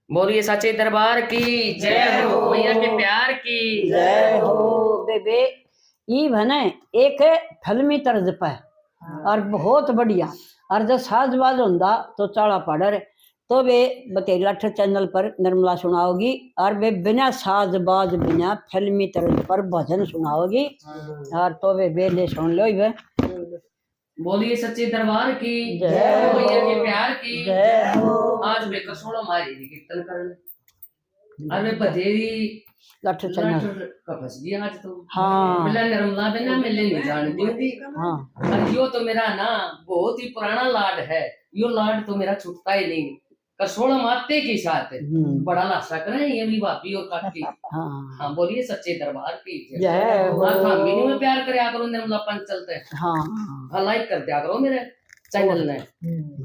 बोलिए सच्चे दरबार की जय हो, मैया के प्यार की जय हो। बेबे ई भने एक फिल्मी तर्ज पे और बहुत बढ़िया और जब साजबाज होंदा तो चाड़ा पाड़र तो वे बकेलाठ चैनल पर निर्मला सुनाओगी और वे बिना साजबाज बिना फिल्मी तर्ज पर भजन सुनाओगी और तो वे बेले सुन लो वे। बोलिए सच्चे दरबार की जय हो, मैया के प्यार की जय हो। आज मैं कसोड़ा मारी थी कीर्तन करने और मैं बधेरी लठ चैनल का फंस गया आज तो। हाँ मिला निर्मला बिना मिले नहीं जानती थी। हाँ और यो तो मेरा ना बहुत ही पुराना लाड है, यो लाड तो मेरा छूटता ही नहीं। कसोड़ा माते के साथ बड़ा लाशा करे ये भी भाभी और काकी। हाँ बोलिए सच्चे दरबार की जय हो। हम भी में प्यार करे करो निर्मला पंच चलते हैं। हाँ लाइक कर दिया करो मेरे चैनल ने।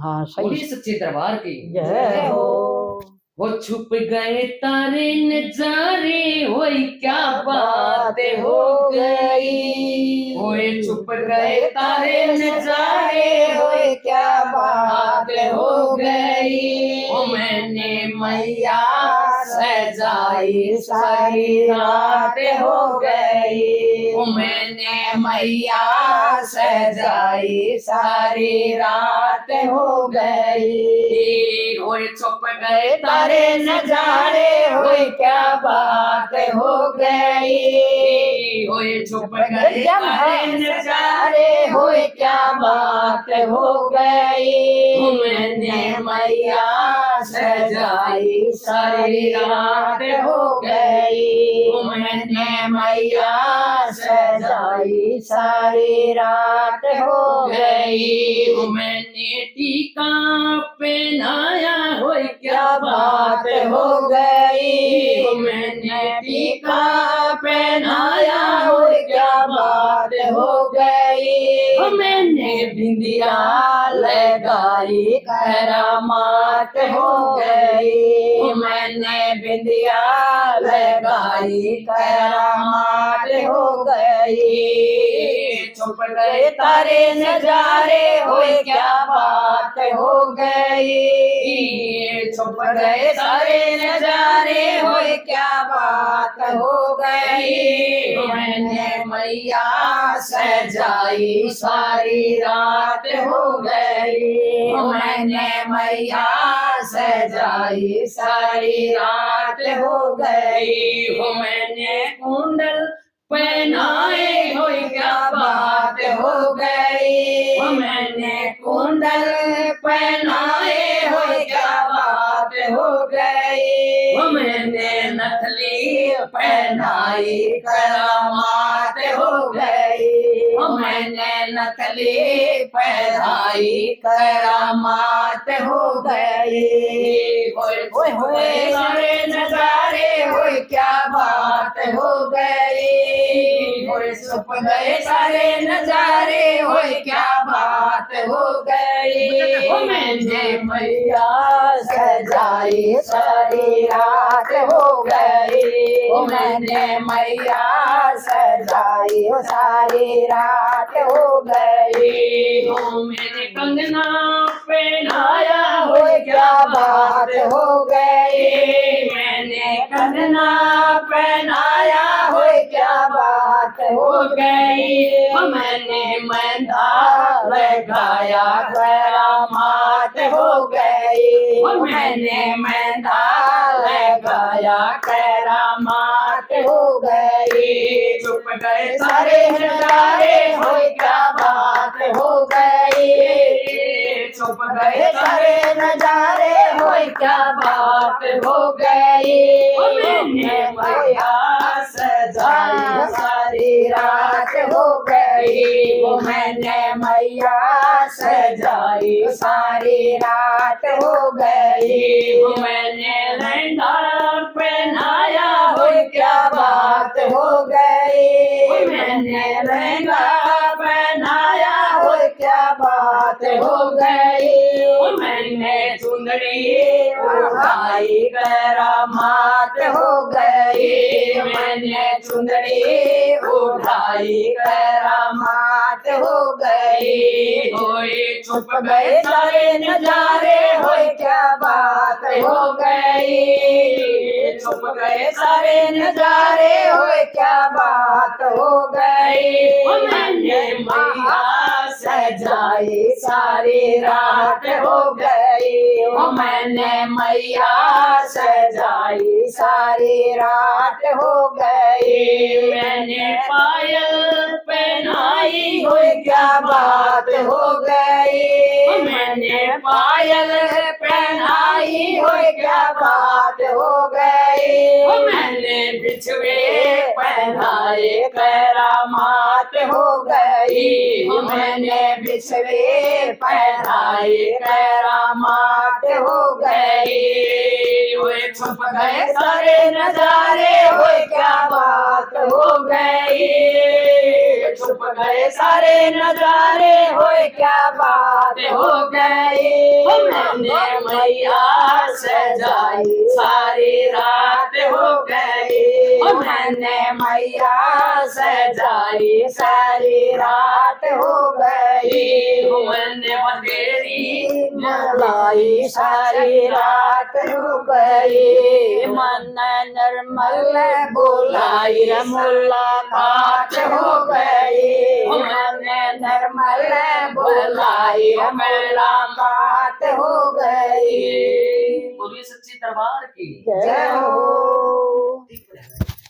हाँ सही। बोलिए सच्चे दरबार की जय हो। वो छुप गए तारे नजारे होई क्या बातें हो गई, ओए छुप गए तारे नजारे होई क्या बातें हो गई। ओ मैंने मैया सजाई सारी रातें हो गई, ओ मैंने मैया सजाई सारी रातें हो गई। ओए छुप गए तारे नजारे होए क्या बात हो गई, ओए छुप गए तारे नजारे होए क्या बात हो गई। मैंने मैया सजाई सारी रात हो गई, मैंने मैया सजाई सारी रात हो गई। मैंने टीका पहनाया होए क्या बात हो गई, मैंने टीका पहनाया होए क्या बात हो गई। मैंने बिंदिया लगाई करामात हो गई, मैंने बिंदिया लगाई करामात हो गई। छुप गए तारे नजारे होए क्या बात हो गई, छुप गए सारे नजारे होए क्या बात हो गई। मैंने मैया सजाई सारी रात हो गई, मैंने मैया सजाई सारी रात हो गई। मैंने कुंडल पहनाए होए क्या बात हो गई, मैंने कुंडल पहनाए होए क्या बात हो गई। मैंने नथली पहनाई करामात हो गई, मैंने नथली पहनाई करामात हो गई। होए होए सारे नजारे होए क्या बात हो गई, होए छुप गए सारे नजारे होए क्या बात हो गई। मैंने मैया सजाई सारी रात हो गई, मैंने मैया सजाई सारी रात हो गई। मैंने कंगना पहनाया होए क्या बात हो गई, मैंने कंगना पहनाया होए क्या बात हो गई। मैंने मंदा लगाया करामात हो गई, मैंने मंदा लगाया करामात हो गई। छुप गए सारे नजारे होए क्या बात हो गई, छुप गए सारे नजारे होए क्या बात हो गई। मैंने मैया सजाई सारी रात हो गई, मैंने मैया सजाई सारी रात हो गई। मैंने लहंगा पहनाया होए क्या बात हो गई, मैंने लहंगा पहनाया होए क्या बात हो गई। मैंने चुनरी चुंदड़ी उठाई करामात हो गई, मैंने चुंदड़ी उठाई करामात हो गई। होए छुप गए सारे नजारे, होए क्या बात हो गई, छुप गए सारे नजारे, होए क्या बात हो गई। मैंने मैया सजाई सारी रात हो गई, मैंने मैया सजाई सारी रात हो गई। मैंने पायल पहनाई, होए क्या बात हो गई, मैंने पायल पहनाई, होए क्या बात हो गई। मैंने बिछवे पहनाए करामात हो गई, मैंने बिछवे पहनाए करामात हो गई। वे छुप गए सारे नजारे, होए क्या बात हो गई, छुप गए सारे नजारे, होए क्या बात हो गई। मैंने मैया सजाई सारी रात हो गई, मैंने मैया सजाई सारी रात हो गई। मैंने बतेरी मलाई सारी रात हो गई, मन निर्मल बुलाई मुलाकात हो गई, मन निर्मल बुलाई मुलाकात हो गई। बोलिए सच्चे दरबार की जय हो।